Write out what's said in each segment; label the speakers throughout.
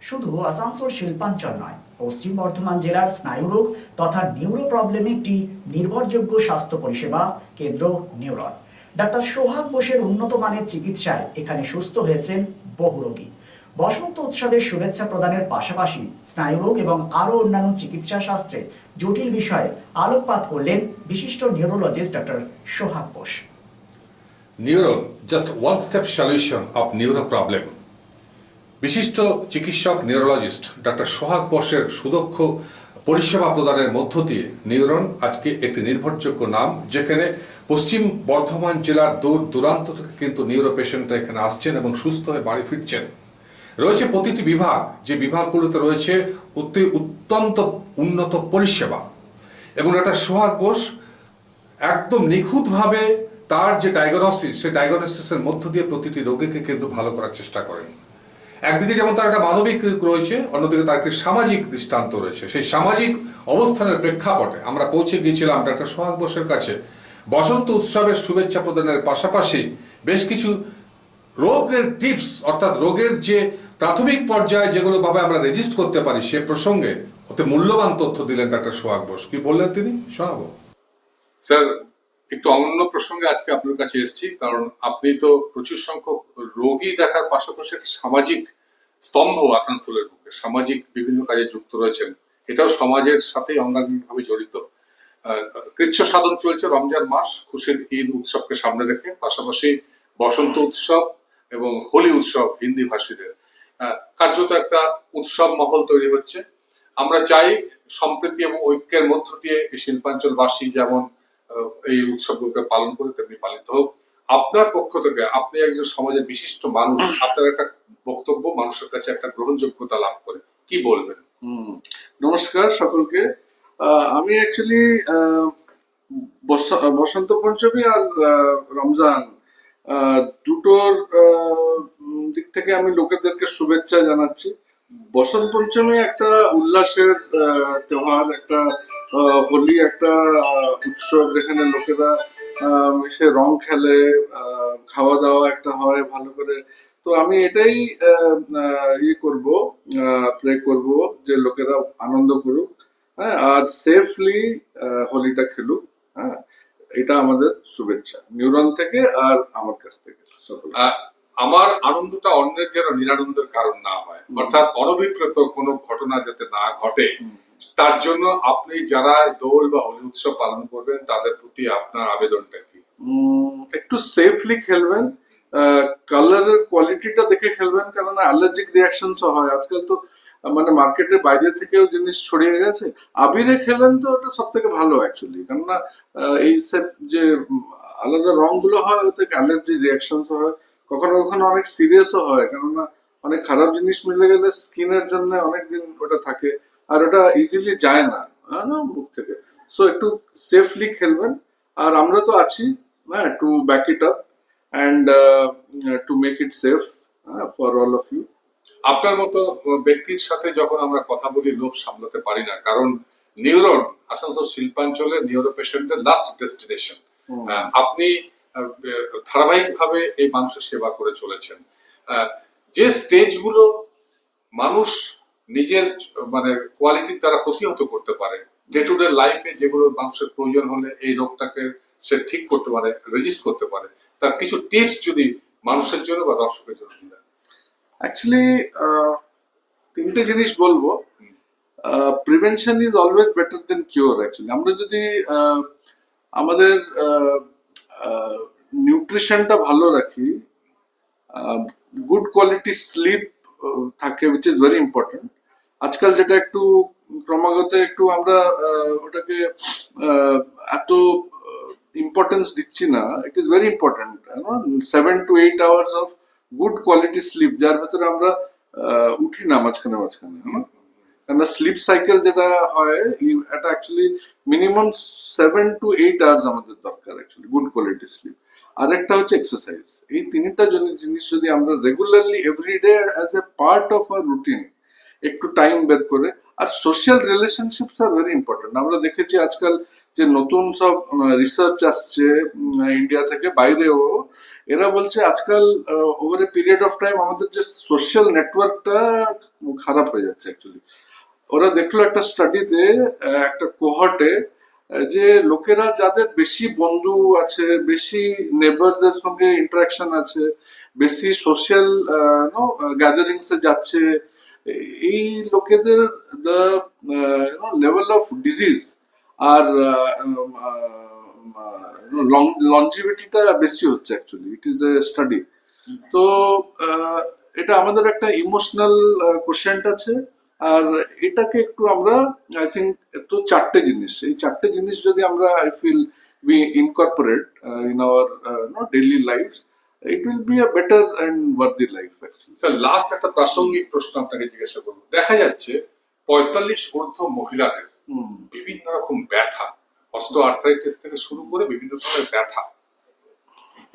Speaker 1: শুধু আসানসোল শিল্পাঞ্চল নয়, পশ্চিম বর্ধমান জেলার স্নায়ুরোগ তথা নিউরো প্রবলেমে একটি নির্ভরযোগ্য স্বাস্থ্য পরিষেবা কেন্দ্র নিউরন। ডাক্তার সোহাগ বোসের উন্নত মানের চিকিৎসায় এখানে সুস্থ হয়েছেন বহু রোগী। বসন্ত উৎসবের শুভেচ্ছা প্রদানের পাশাপাশি স্নায়ুরোগ এবং আরও অন্যান্য চিকিৎসা শাস্ত্রে জটিল বিষয়ে আলোকপাত করলেন বিশিষ্ট neurologist doctor Sohag Bose.
Speaker 2: Neuron, just one step solution of neuro problem. বিশিষ্ট চিকিৎসক নিউরোলজিস্ট ডাক্তার সোহাগ বোসের সুদক্ষ পরিষেবা প্রদানের মধ্য দিয়ে নিউরন আজকে একটি নির্ভরযোগ্য নাম, যেখানে পশ্চিম বর্ধমান জেলার দূর দূরান্ত থেকে কিন্তু নিউরো পেশেন্টরা এখানে আসছেন এবং সুস্থ হয়ে বাড়ি ফিরছেন। রয়েছে প্রতিটি বিভাগ, যে বিভাগগুলোতে রয়েছে অত্যন্ত উন্নত পরিষেবা, এবং ডাক্তার সোহাগ বোস একদম নিখুঁতভাবে তার যে ডায়াগনোসিস, সেই ডায়াগনোসিসের মধ্য দিয়ে প্রতিটি রোগীকে কিন্তু ভালো করার চেষ্টা করেন। একদিকে যেমন তার একটা মানবিক রয়েছে, অন্যদিকে তার একটি সামাজিক দৃষ্টান্ত রয়েছে। সেই সামাজিক অবস্থানের প্রেক্ষাপটে আমরা পৌঁছে গিয়েছিলাম ডাক্তার সোহাগ বোসের কাছে বসন্ত উৎসবের শুভেচ্ছা প্রদানের পাশাপাশি বেশ কিছু রোগের টিপস, অর্থাৎ রোগের যে প্রাথমিক পর্যায়ে যেগুলো ভাবে আমরা রেজিস্ট করতে পারি সে প্রসঙ্গে অতি মূল্যবান তথ্য দিলেন ডাক্তার সোহাগ বোস। কি বললেন তিনি, শোনাবো।
Speaker 3: স্যার, একটু অন্য প্রসঙ্গে আজকে আপনার কাছে এসেছি, কারণ আপনি তো প্রচুর সংখ্যক রোগী দেখার পাশাপাশি একটা সামাজিক স্তম্ভ আসানসোলের বুকে, সামাজিক বিভিন্ন কাজে যুক্ত রয়েছেন। এটাও সমাজের সাথে অঙ্গাঙ্গিভাবে জড়িত। কৃচ্ছ সাধন চলছে রমজান মাস, খুশির ঈদ উৎসবকে সামনে রেখে, পাশাপাশি বসন্ত উৎসব এবং হোলি উৎসব হিন্দি ভাষীদের কার্যত একটা উৎসব মহল তৈরি হচ্ছে। আমরা চাই সম্প্রীতি এবং ঐক্যের মধ্য দিয়ে এই শিল্পাঞ্চলবাসী যেমন এই উৎসবগুলোকে পালন করে তেমনি পালিত হোক। আপনার পক্ষ থেকে, আপনি একজন সমাজের বিশিষ্ট মানুষ, আপনার একটা বক্তব্য মানুষের কাছে একটা গ্রহণযোগ্যতা লাভ করে, কি বলবেন?
Speaker 4: নমস্কার সকলকে। আমি অ্যাকচুয়ালি বসন্ত পঞ্চমী আর রমজান দুটোর দিক থেকে আমি লোকেদেরকে শুভেচ্ছা জানাচ্ছি। বসন্ত পঞ্চমী একটা উল্লাসের তেওহার, একটা হোলি একটা উৎসব যেখানে লোকেরা এসে রং খেলে, খাওয়া দাওয়া একটা হয় ভালো করে। তো আমি এটাই প্রে করব যে লোকেরা আনন্দ করুক, হ্যাঁ, আর সেফলি হোলিটা খেলুক। হ্যাঁ, এটা আমাদের শুভেচ্ছা নিউরন থেকে আর আমার কাছ থেকে।
Speaker 3: আমার আনন্দটা অন্যের যেন নিরানন্দের কারণ না হয়, অর্থাৎ অনভিপ্রেত কোনো ঘটনা যাতে না ঘটে, তার জন্য আপনি যারা দোল বা হোলি উৎসব পালন করবেন তাদের প্রতি আপনার আবেদনটা কি?
Speaker 4: একটু সেফলি খেলবেন, কালারের কোয়ালিটিটা দেখে খেলবেন, কারণ অ্যালার্জিক রিয়াকশনস হয় আজকাল। তো মানে মার্কেটে বাইরে থেকেও জিনিস ছড়িয়ে গেছে। আবিরে খেলেন তো ওটা সব থেকে ভালো অ্যাকচুয়ালি, কেননা এই সব যে আলাদা রং গুলো হয় ওতে অ্যালার্জি রিয়াকশনস হয়, কখনো কখনো অনেক সিরিয়াসও হয়, কেননা অনেক খারাপ জিনিস মিলে গেলে স্কিনের জন্য অনেকদিন ওটা থাকে, আর ওটা ইজিলি যায় না মুখ থেকে। সো একটু সেফলি খেলবেন, আর আমরা তো আছি to back it up and to make it safe for all of you.
Speaker 3: আপনার মতো ব্যক্তির সাথে যখন আমরা কথা বলি লোভ সামলাতে পারি না, কারণ নিউরন আসানসোল শিল্পাঞ্চলের নিউরো পেশেন্টদের লাস্ট ডেস্টিনেশন। আপনি ধারাবাহিকভাবে এই মানুষের সেবা করে চলেছেন। যে স্টেজগুলো মানুষ নিজের মানে কোয়ালিটি তারা প্রতিহত করতে পারে, ডে টু ডে লাইফে যেগুলো মানুষের প্রয়োজন হলে এই রোগটাকে সে ঠিক করতে পারে, রেজিস্ট করতে পারে, তার কিছু টিপস যদি মানুষের জন্য বা দর্শকের জন্য দেন।
Speaker 4: অ্যাকচুয়ালি তিনটে জিনিস বলবো। Prevention is always better then cure. Actually আমরা যদি আমাদের নিউট্রিশনটা ভালো রাখি, গুড কোয়ালিটি স্লিপ থাকে, উইচ ইজ ভেরি ইম্পর্টেন্ট। আজকাল যেটা একটু ক্রমাগত একটু আমরা ওটাকে এত ইম্পর্টেন্স দিচ্ছি না, it is very important. 7 to 8 hours of good quality sleep, যার ভেতরে আমরা উঠি না মাঝখানে মাঝখানে। কেননা স্লিপ সাইকেল যেটা হয় এটা অ্যাকচুয়ালি মিনিমাম 7 to 8 hours আমাদের দরকার অ্যাকচুয়ালি গুড কোয়ালিটি স্লিপ। আরেকটা হচ্ছে এক্সারসাইজ। এই তিনটা জিনিস যদি আমরা regularly everyday as a part of our routine একটু টাইম বের করে, আর সোশ্যাল রিলেশনশিপস আর ভেরি ইম্পর্টেন্ট। আমরা দেখেছি আজকাল যে নতুন সব রিসার্চ আসছে ইন্ডিয়া থেকে বাইরেও, এরা বলছে আজকাল over a period of time আমাদের যে সোশ্যাল নেটওয়ার্কটা খারাপ হয়ে যাচ্ছে অ্যাকচুয়ালি। ওরা দেখলো একটা স্টাডিতে, একটা কোহর্টে, যে লোকেরা যাদের বেশি বন্ধু আছে, বেশি নেবার্স এর সঙ্গে ইন্টারাকশন আছে, বেশি সোশ্যাল গ্যাদারিংস এ যাচ্ছে, এই লোকেদের দ্য লেভেল অফ ডিজিজ আর লঞ্জিভিটিটা বেশি হচ্ছে actually. It is a study. তো এটা আমাদের একটা ইমোশনাল কোশ্চেন্ট আছে, আর এটাকে একটু আমরা আই থিঙ্ক তো চারটে জিনিস, এই চারটে জিনিস যদি আমরা I feel we incorporate in our daily life, it will be a better and worthy life actually.
Speaker 3: Sir last একটা প্রাসঙ্গিক প্রশ্ন আপনাকে জিজ্ঞাসা করবো। দেখা যাচ্ছে 45 ঊর্ধ্ব মহিলাদের বিভিন্ন রকম ব্যথা, অস্টিওআর্থ্রাইটিস থেকে শুরু করে বিভিন্ন ধরনের ব্যথা,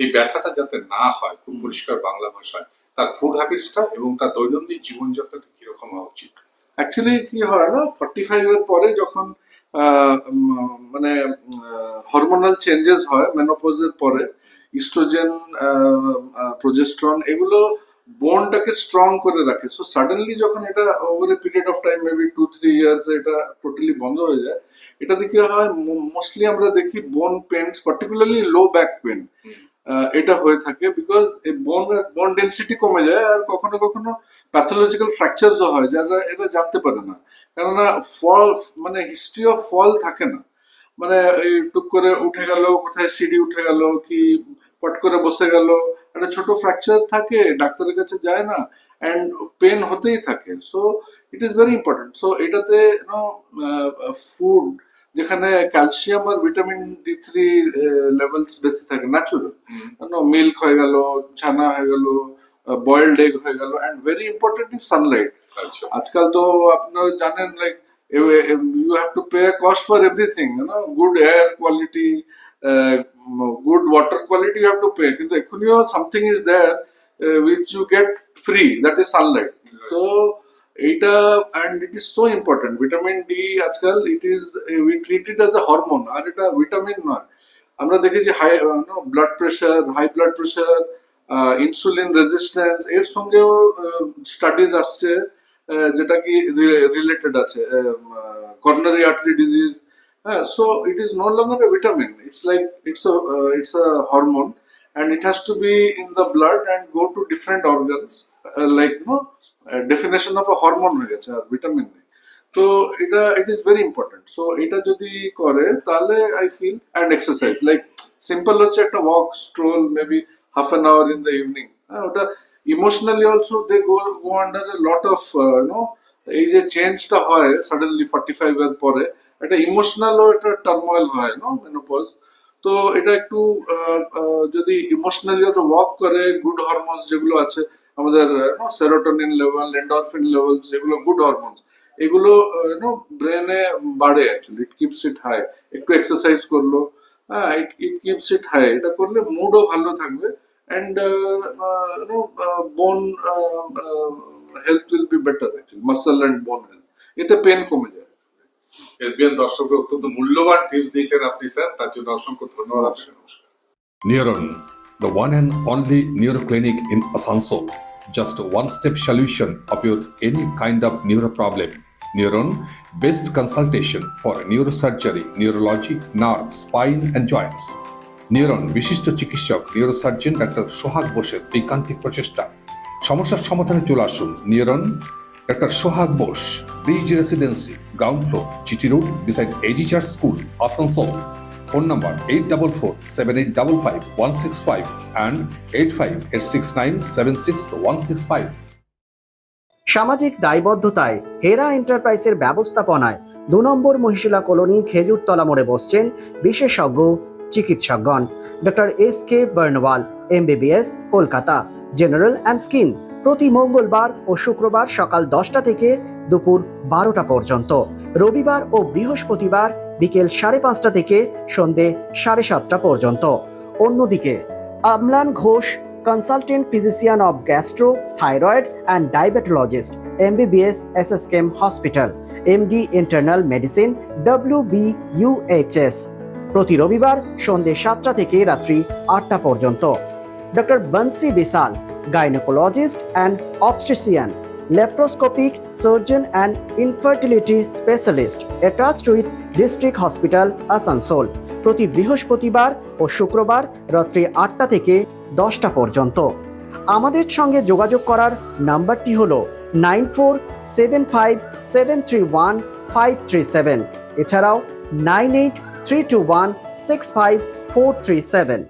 Speaker 3: এই ব্যথাটা যাতে না হয়, খুব পরিষ্কার বাংলা ভাষায় তার ফুড হ্যাবিটসটা এবং তার দৈনন্দিন জীবনযাত্রাটা কিরকম হওয়া উচিত?
Speaker 4: অ্যাকচুয়ালি কি হয় না, 45 এর পরে যখন মানে হরমোনাল চেঞ্জেস হয়, মেনোপজের পরে ইস্ট্রোজেন, প্রোজেস্টেরন, এগুলো বোনটাকে স্ট্রং করে রাখে। সো সাডেনলি যখন এটা over a period of time maybe 2-3 years এটা টোটালি বন্ধ হয়ে যায়, এটা দেখে হয় মোস্টলি আমরা দেখি বোন Pence, particularly low back pain, এটা হয়ে থাকে বিকজ এই বোন ডেন্সিটি কমে যায়। আর কখনো কখনো প্যাথোলজিক্যাল ফ্র্যাকচারস হয়, যারা এটা জানতে পারে না, কেননা ফল মানে হিস্ট্রি অফ ফল থাকে না, মানে এই টুক করে উঠে গেল, কোথায় সিঁড়ি উঠে গেল, কি পট করে বসে গেল, একটা ছোট ফ্র্যাকচার থাকে, ডাক্তারের কাছে যায় না, অ্যান্ড পেন হতেই থাকে। So it is very important. So এটাতে ফুড যেখানে ক্যালসিয়াম আর ভিটামিন D3 লেভেলস বেশি থাকে, ন্যাচুরাল, মিল্ক হয়ে গেল, ছানা হয়ে গেল, বয়েলড এগ হয়ে গেল, and very important is Sunlight. আজকাল তো আপনারা জানেন, like you have to pay a cost for everything, good air quality, good water quality you have to pay, কিন্তু এখনিও something is there which you get free, that is sunlight. So এটা, and it is so important, vitamin D আজকাল it is we treat it as a hormone, আর এটা vitamin নয়। আমরা দেখেছি high blood pressure, high blood pressure, insulin resistance, এর সঙ্গেও studies আসছে যেটা কি রিলেটেড আছে, coronary artery disease. So it is no longer a vitamin, it's like it's a hormone, and it has to be in the blood and go to different organs, like definition of a hormone হয়ে গেছে, আর vitamin নেই। তো এটা it is very important. So এটা যদি করে তাহলে I feel, and exercise, like simple হচ্ছে একটা walk, stroll, maybe half an hour in the evening, ওটা emotionally also they go under a lot of এই যে চেঞ্জটা হয় সাডেনলি 45 এর পরে, একটা ইমোশনালও একটা টার্মোয়েল হয় মেনোপজ। তো এটা একটু যদি ইমোশনালি ওয়াক করে, গুড হরমোনস যেগুলো আছে আমাদের, সেরোটোনিন লেভেল, এন্ডরফিন লেভেল, যেগুলো গুড হরমোনস, এগুলো ব্রেনে বাড়ে actually, it keeps it high. একটু এক্সারসাইজ করলো, ইট কিপস ইট হাই, এটা করলে মুডও ভালো থাকবে, and bone health will be better actually, muscle and bone health, এতে পেন কমে যায়।
Speaker 3: এসবিএন দর্শকদের অত্যন্ত মূল্যবান টিপস দিয়েছেন আপনি স্যার, তার জন্য অসংখ্য ধন্যবাদ আপনাকে। নমস্কার।
Speaker 2: Neuron, the one and only neuro clinic in Asansol. Just a one-step solution of your any kind of neuro problem. Neuron, best consultation for neurosurgery, neurology, nerve, spine and joints. Neuron বিশিষ্ট চিকিৎসক neurosurgeon doctor সোহাগ বোসের ঐকান্তিক প্রচেষ্টা, সমস্যার সমাধানে চলে আসুন neuron doctor Sohag Bose, bridge residency, ground floor, GT road, beside AG church school, Asansol. Phone number 8447855165 and 8586976165।
Speaker 1: সামাজিক দায়বদ্ধতায় হেরা এন্টারপ্রাইজের ব্যবস্থাপনায় 2 নম্বর মহিশিলা কলোনি খেজুরতলা মোড়ে বসছেন বিশেষজ্ঞ চিকিৎসকগণ। Doctor SK Barnwal, MBBS, Kolkata, general and skin, প্রতি মঙ্গলবার ও শুক্রবার সকাল 10টা থেকে দুপুর 12টা পর্যন্ত, রবিবার ও বৃহস্পতিবার বিকেল 5:30টা থেকে সন্ধে 7:30টা পর্যন্ত। অন্যদিকে Amlan Ghosh, consultant physician of gastro, thyroid and diabetologist, MBBS, SSKM hospital, MD internal medicine, WBUHS, প্রতি রবিবার সন্ধ্যে 7টা থেকে রাত্রি 8টা পর্যন্ত। Doctor Bansi Bisal, gynaecologist and obstetrician, laparoscopic surgeon and infertility specialist attached with district hospital Asansol, প্রতি বৃহস্পতিবার ও শুক্রবার রাত্রি 8টা থেকে 10টা পর্যন্ত। আমাদের সঙ্গে যোগাযোগ করার নাম্বারটি হলো 9475731537, এছাড়াও 9832165437।